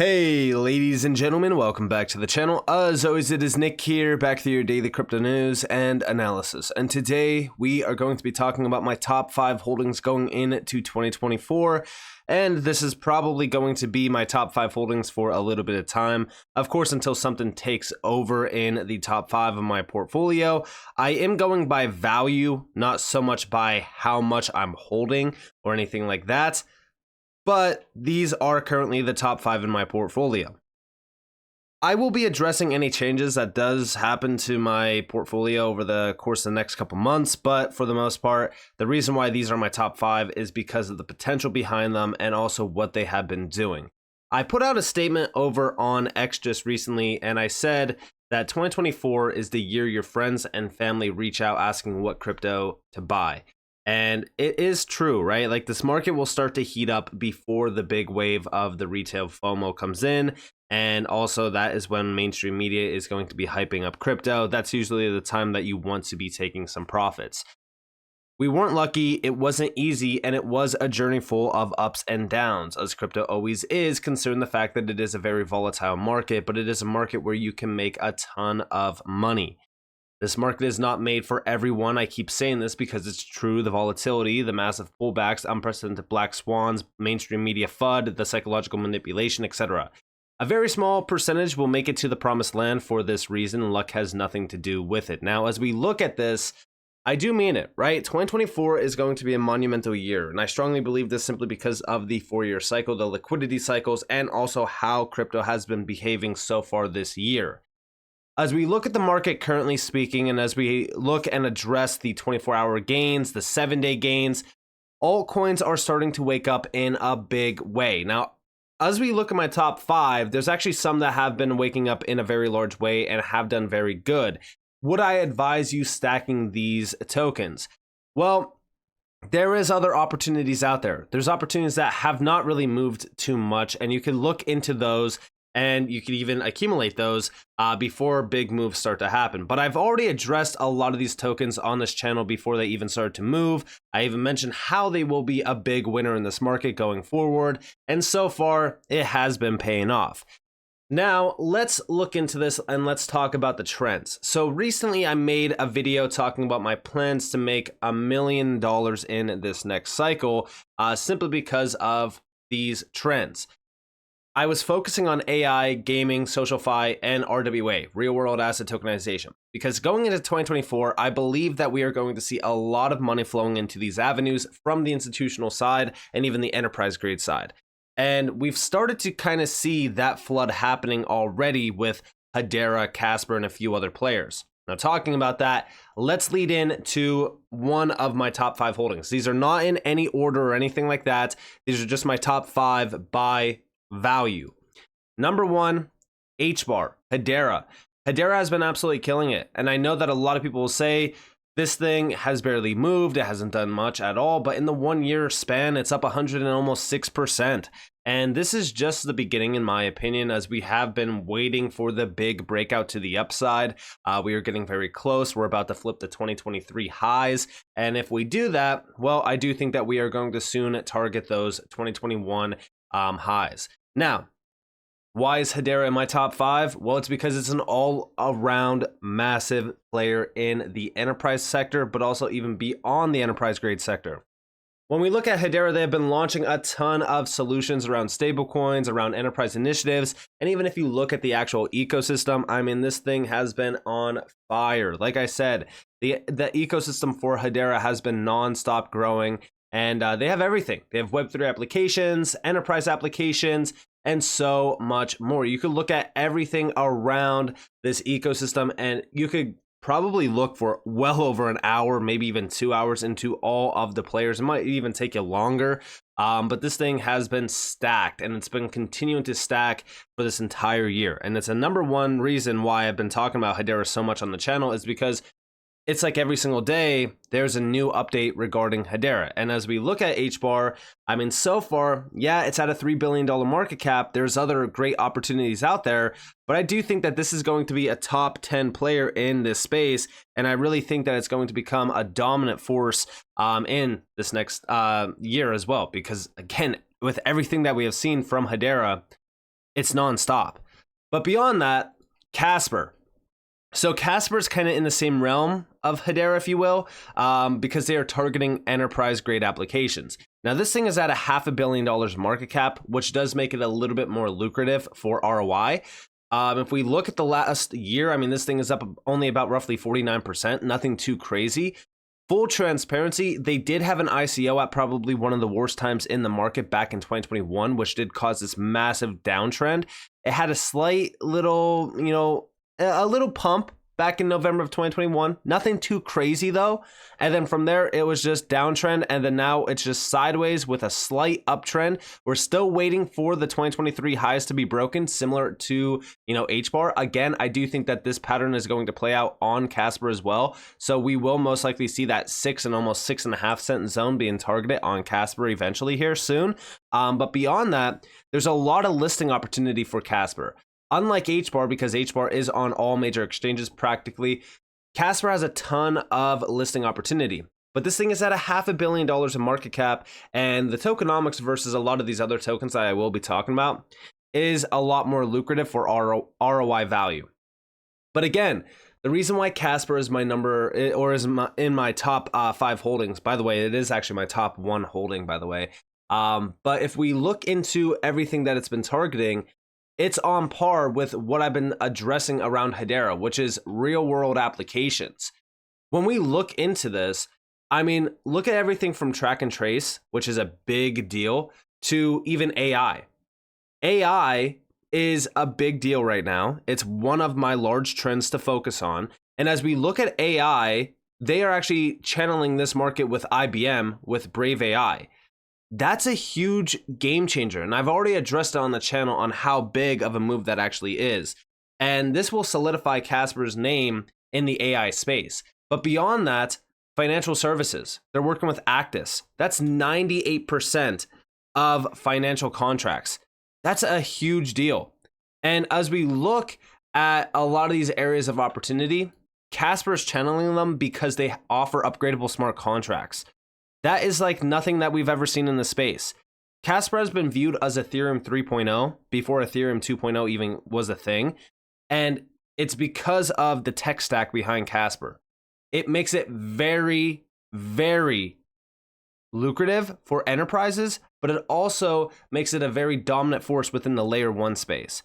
Hey ladies and gentlemen, welcome back to the channel. As always, it is Nick here, back with your daily crypto news and analysis. And today we are going to be talking about my top 5 holdings going into 2024. And this is probably going to be my top 5 holdings for a little bit of time. Of course, until something takes over in the top 5 of my portfolio. I am going by value, not so much by how much I'm holding or anything like that. But these are currently the top 5 in my portfolio. I will be addressing any changes that does happen to my portfolio over the course of the next couple months, but for the most part, the reason why these are my top 5 is because of the potential behind them and also what they have been doing. I put out a statement over on X just recently, and I said that 2024 is the year your friends and family reach out asking what crypto to buy. And it is true, right? Like, this market will start to heat up before the big wave of the retail FOMO comes in. And also that is when mainstream media is going to be hyping up crypto. That's usually the time that you want to be taking some profits. We weren't lucky, it wasn't easy, and it was a journey full of ups and downs, as crypto always is, considering the fact that it is a very volatile market, but it is a market where you can make a ton of money. This market is not made for everyone. I keep saying this because it's true. The volatility, the massive pullbacks, unprecedented black swans, mainstream media FUD, the psychological manipulation, etc. A very small percentage will make it to the promised land for this reason. Luck has nothing to do with it. Now, as we look at this, I do mean it, right? 2024 is going to be a monumental year, and I strongly believe this simply because of the 4-year cycle, the liquidity cycles, and also how crypto has been behaving so far this year. As we look at the market currently speaking, and as we look and address the 24-hour gains, the 7-day gains, altcoins are starting to wake up in a big way. Now, as we look at my top 5, there's actually some that have been waking up in a very large way and have done very good. Would I advise you stacking these tokens? Well, there is other opportunities out there. There's opportunities that have not really moved too much, and you can look into those and you can even accumulate those before big moves start to happen. But I've already addressed a lot of these tokens on this channel before they even started to move. I even mentioned how they will be a big winner in this market going forward. And so far, it has been paying off. Now, let's look into this and let's talk about the trends. So recently, I made a video talking about my plans to make $1 million in this next cycle, simply because of these trends. I was focusing on AI, gaming, SocialFi, and RWA, real-world asset tokenization. Because going into 2024, I believe that we are going to see a lot of money flowing into these avenues from the institutional side and even the enterprise-grade side. And we've started to kind of see that flood happening already with HADA, Casper, and a few other players. Now, talking about that, let's lead in to one of my top 5 holdings. These are not in any order or anything like that. These are just my top 5 by value. Number 1, HBAR, HADA. HADA has been absolutely killing it. And I know that a lot of people will say this thing has barely moved. It hasn't done much at all. But in the 1-year span, it's up 100 and almost 6%. And this is just the beginning, in my opinion, as we have been waiting for the big breakout to the upside. We are getting very close. We're about to flip the 2023 highs. And if we do that, well, I do think that we are going to soon target those 2021 highs. Now, why is HADA in my top 5? Well, it's because it's an all-around massive player in the enterprise sector, but also even beyond the enterprise grade sector. When we look at HADA, they have been launching a ton of solutions around stablecoins, around enterprise initiatives, and even if you look at the actual ecosystem, I mean, this thing has been on fire. Like I said, the ecosystem for HADA has been non-stop growing. And they have everything. They have Web3 applications, enterprise applications, and so much more. You could look at everything around this ecosystem, and you could probably look for well over an hour, maybe even 2 hours into all of the players. It might even take you longer, but this thing has been stacked, and it's been continuing to stack for this entire year. And it's a number 1 reason why I've been talking about HADA so much on the channel is because it's like every single day, there's a new update regarding HADA. And as we look at HBAR, I mean, so far, yeah, it's at a $3 billion market cap. There's other great opportunities out there, but I do think that this is going to be a top 10 player in this space. And I really think that it's going to become a dominant force in this next year as well. Because again, with everything that we have seen from HADA, It's nonstop. But beyond that, Casper. So Casper's kind of in the same realm of HADA, if you will, because they are targeting enterprise-grade applications. Now, this thing is at a $500 million market cap, which does make it a little bit more lucrative for ROI. If we look at the last year, I mean, this thing is up only about roughly 49%, nothing too crazy. Full transparency, they did have an ICO at probably one of the worst times in the market back in 2021, which did cause this massive downtrend. It had a slight little, a little pump back in November of 2021. Nothing too crazy though. And then from there, it was just downtrend. And then now it's just sideways with a slight uptrend. We're still waiting for the 2023 highs to be broken, similar to, HBAR. Again, I do think that this pattern is going to play out on Casper as well. So we will most likely see that 6 and almost 6.5 cent zone being targeted on Casper eventually here soon. But beyond that, there's a lot of listing opportunity for Casper. Unlike HBAR, because HBAR is on all major exchanges practically, Casper has a ton of listing opportunity. But this thing is at a $500 million in market cap, and the tokenomics versus a lot of these other tokens that I will be talking about is a lot more lucrative for ROI value. But again, the reason why Casper is my number, or is in my top 5 holdings, by the way, it is actually my top 1 holding, by the way. But if we look into everything that it's been targeting, it's on par with what I've been addressing around HADA, which is real world applications. When we look into this, I mean, look at everything from track and trace, which is a big deal, to even AI. AI is a big deal right now. It's one of my large trends to focus on. And as we look at AI, they are actually channeling this market with IBM, with Brave AI. That's a huge game changer. And I've already addressed it on the channel on how big of a move that actually is. And this will solidify Casper's name in the AI space. But beyond that, financial services. They're working with Actis. That's 98% of financial contracts. That's a huge deal. And as we look at a lot of these areas of opportunity, Casper's channeling them because they offer upgradable smart contracts. That is like nothing that we've ever seen in the space. Casper has been viewed as Ethereum 3.0 before Ethereum 2.0 even was a thing. And it's because of the tech stack behind Casper. It makes it very, very lucrative for enterprises, but it also makes it a very dominant force within the layer 1 space.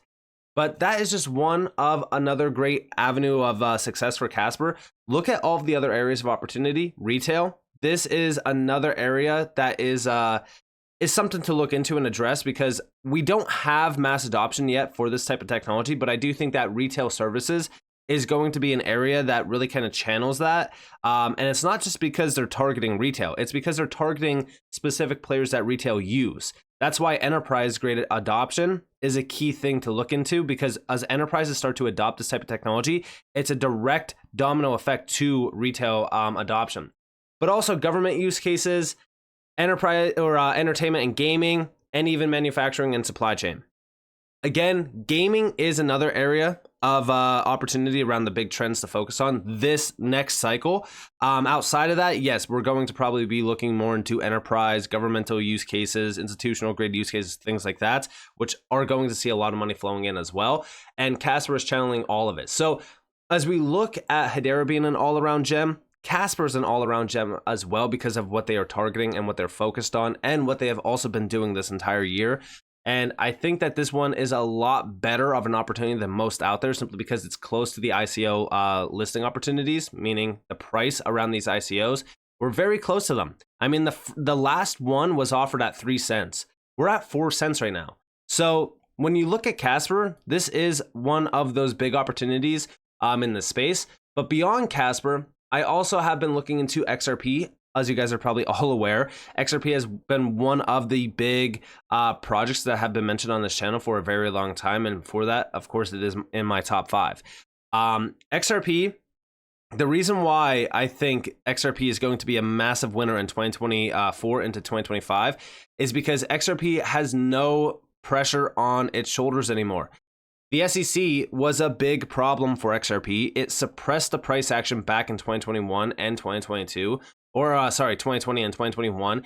But that is just one of another great avenue of success for Casper. Look at all of the other areas of opportunity. Retail. This is another area that is something to look into and address, because we don't have mass adoption yet for this type of technology, but I do think that retail services is going to be an area that really kind of channels that. And it's not just because they're targeting retail, it's because they're targeting specific players that retail use. That's why enterprise grade adoption is a key thing to look into, because as enterprises start to adopt this type of technology, it's a direct domino effect to retail adoption. But also government use cases, enterprise or entertainment and gaming, and even manufacturing and supply chain. Again, gaming is another area of opportunity around the big trends to focus on this next cycle. Outside of that, yes, we're going to probably be looking more into enterprise, governmental use cases, institutional grade use cases, things like that, which are going to see a lot of money flowing in as well. And Casper is channeling all of it. So as we look at HADA being an all-around gem, Casper is an all-around gem as well, because of what they are targeting and what they're focused on and what they have also been doing this entire year. And I think that this one is a lot better of an opportunity than most out there, simply because it's close to the ICO listing opportunities, meaning the price around these ICOs. We're very close to them. I mean, the last one was offered at 3 cents. We're at 4 cents right now. So when you look at Casper, this is one of those big opportunities in the space. But beyond Casper, I also have been looking into XRP. As you guys are probably all aware, XRP has been one of the big projects that have been mentioned on this channel for a very long time. And for that, of course, it is in my top 5. XRP, the reason why I think XRP is going to be a massive winner in 2024 into 2025 is because XRP has no pressure on its shoulders anymore. The SEC was a big problem for XRP. It suppressed the price action back in 2021 and 2022, or 2020 and 2021.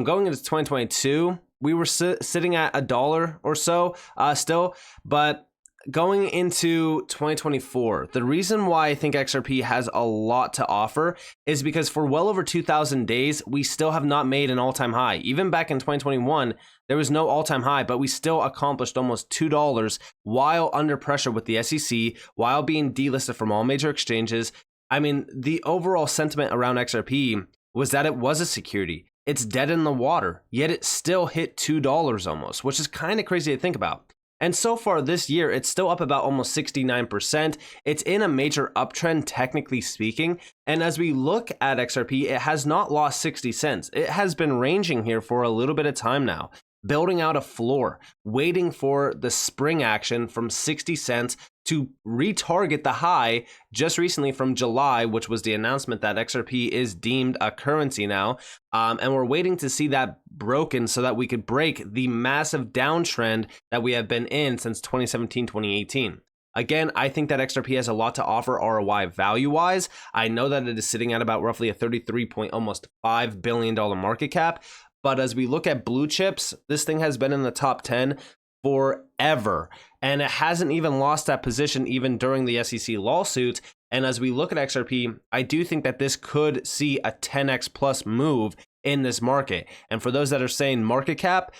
Going into 2022, we were sitting at $1 or so still, but going into 2024, the reason why I think XRP has a lot to offer is because for well over 2,000 days, we still have not made an all-time high. Even back in 2021, there was no all-time high, but we still accomplished almost $2 while under pressure with the SEC, while being delisted from all major exchanges. I mean, the overall sentiment around XRP was that it was a security. It's dead in the water, yet it still hit $2 almost, which is kind of crazy to think about. And so far this year, it's still up about almost 69%. It's in a major uptrend, technically speaking. And as we look at XRP, it has not lost 60 cents. It has been ranging here for a little bit of time now, building out a floor, waiting for the spring action from 60 cents to retarget the high just recently from July, which was the announcement that XRP is deemed a currency now. And we're waiting to see that broken so that we could break the massive downtrend that we have been in since 2017, 2018. Again, I think that XRP has a lot to offer ROI value-wise. I know that it is sitting at about roughly a 33.5 billion dollar market cap. But as we look at blue chips, this thing has been in the top 10 forever. And it hasn't even lost that position even during the SEC lawsuit. And as we look at XRP, I do think that this could see a 10x plus move in this market. And for those that are saying market cap,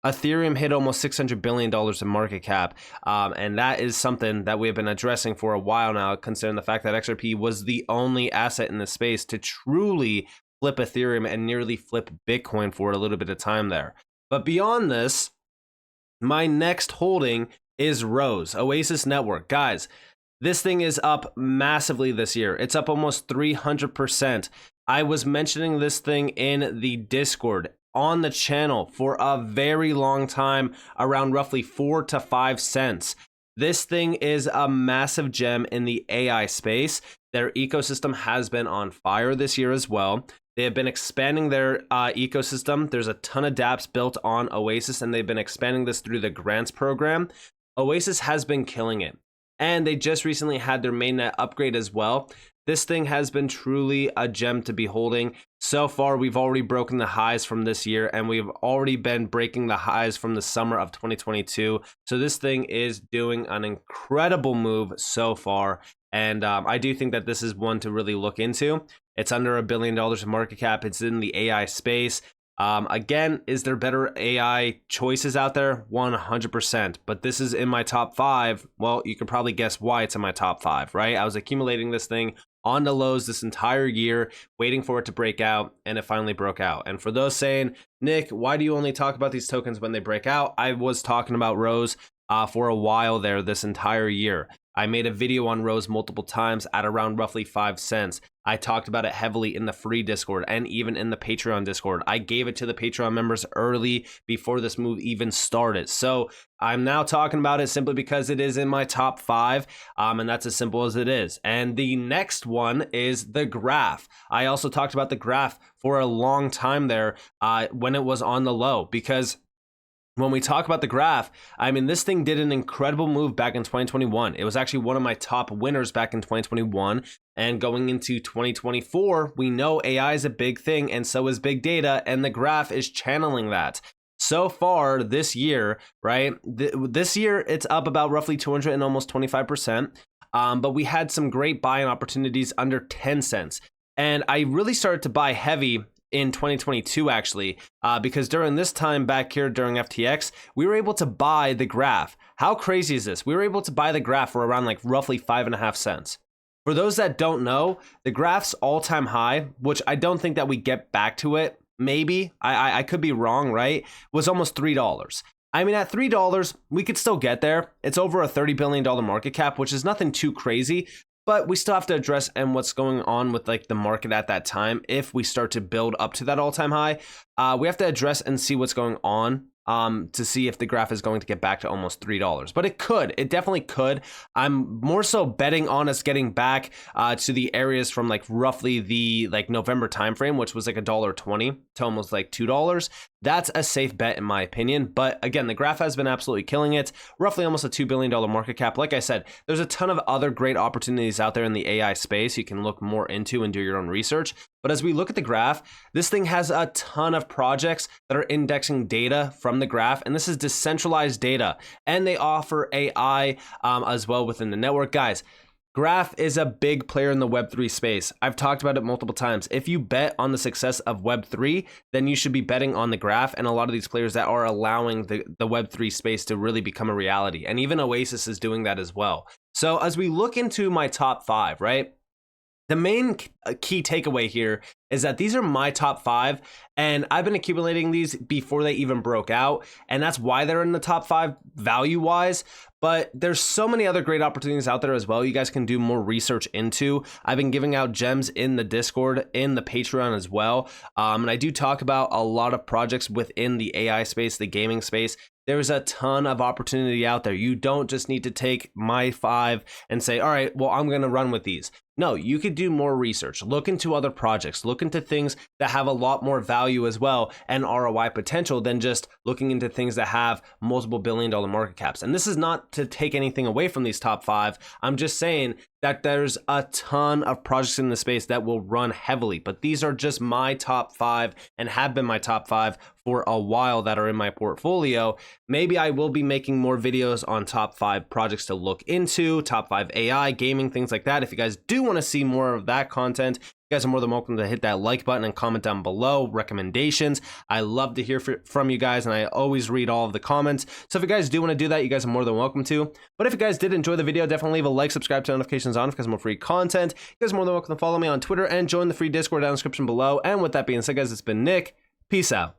Ethereum hit almost $600 billion in market cap. And that is something that we have been addressing for a while now, considering the fact that XRP was the only asset in the space to truly flip Ethereum and nearly flip Bitcoin for a little bit of time there. But beyond this, my next holding is Rose, Oasis Network. Guys, this thing is up massively this year. It's up almost 300%. I was mentioning this thing in the Discord on the channel for a very long time, around roughly 4 to 5 cents. This thing is a massive gem in the AI space. Their ecosystem has been on fire this year as well. They have been expanding their ecosystem. There's a ton of dApps built on Oasis, and they've been expanding this through the grants program. Oasis has been killing it. And they just recently had their mainnet upgrade as well. This thing has been truly a gem to be holding. So far, we've already broken the highs from this year, and we've already been breaking the highs from the summer of 2022. So this thing is doing an incredible move so far. And I do think that this is one to really look into. It's under $1 billion in market cap. It's in the AI space. Again, is there better AI choices out there? 100%. But this is in my top 5. Well, you can probably guess why it's in my top 5, right? I was accumulating this thing on the lows this entire year, waiting for it to break out, and it finally broke out. And for those saying, Nick, why do you only talk about these tokens when they break out? I was talking about Rose for a while there this entire year. I made a video on Rose multiple times at around roughly 5 cents. I talked about it heavily in the free Discord and even in the Patreon Discord. I gave it to the Patreon members early before this move even started. So I'm now talking about it simply because it is in my top 5, and that's as simple as it is. And the next one is the graph. I also talked about the graph for a long time there when it was on the low, because when we talk about the graph, I mean, this thing did an incredible move back in 2021. It was actually one of my top winners back in 2021. And going into 2024, we know AI is a big thing, and so is big data, and the graph is channeling that. So far this year, right? This year, it's up about roughly 200 and almost 25%. But we had some great buying opportunities under 10 cents. And I really started to buy heavy in 2022 actually, because during this time back here during FTX, we were able to buy the graph. How crazy is this? We were able to buy the graph for around like roughly 5.5 cents. For those that don't know, the graph's all-time high, which I don't think that we get back to it, maybe, I could be wrong, right, was almost $3. I mean, at $3, we could still get there. It's over a $30 billion market cap, which is nothing too crazy. But we still have to address and what's going on with like the market at that time. If we start to build up to that all-time high, we have to address and see what's going on to see if the graph is going to get back to almost $3. But it definitely could. I'm more so betting on us getting back to the areas from like roughly the like November timeframe, which was like $1.20 to almost like $2. That's a safe bet in my opinion. But again, the graph has been absolutely killing it. Roughly almost a $2 billion market cap. Like I said, there's a ton of other great opportunities out there in the AI space you can look more into and do your own research. But as we look at the graph, this thing has a ton of projects that are indexing data from the graph, and this is decentralized data, and they offer AI as well within the network. Guys, Graph is a big player in the Web3 space. I've talked about it multiple times. If you bet on the success of Web3, then you should be betting on the Graph and a lot of these players that are allowing the Web3 space to really become a reality. And even Oasis is doing that as well. So as we look into my top 5, right? The main key takeaway here is that these are my top 5, and I've been accumulating these before they even broke out, and that's why they're in the top 5 value-wise. But there's so many other great opportunities out there as well. You guys can do more research into. I've been giving out gems in the Discord, in the Patreon as well. And I do talk about a lot of projects within the AI space, the gaming space. There's a ton of opportunity out there. You don't just need to take my 5 and say, all right, well, I'm going to run with these. No, you could do more research, look into other projects, look into things that have a lot more value as well and ROI potential than just looking into things that have multiple billion-dollar market caps. And this is not to take anything away from these top 5. I'm just saying that there's a ton of projects in the space that will run heavily, but these are just my top 5 and have been my top 5 for a while that are in my portfolio. Maybe I will be making more videos on top 5 projects to look into, top 5 AI, gaming, things like that. If you guys do want to see more of that content, you guys are more than welcome to hit that like button and comment down below recommendations. I love to hear from you guys, and I always read all of the comments. So if you guys do want to do that, you guys are more than welcome to. But if you guys did enjoy the video, definitely leave a like, subscribe, turn notifications on because more free content. You guys are more than welcome to follow me on Twitter and join the free Discord down in the description below. And with that being said, guys, it's been Nick. Peace out.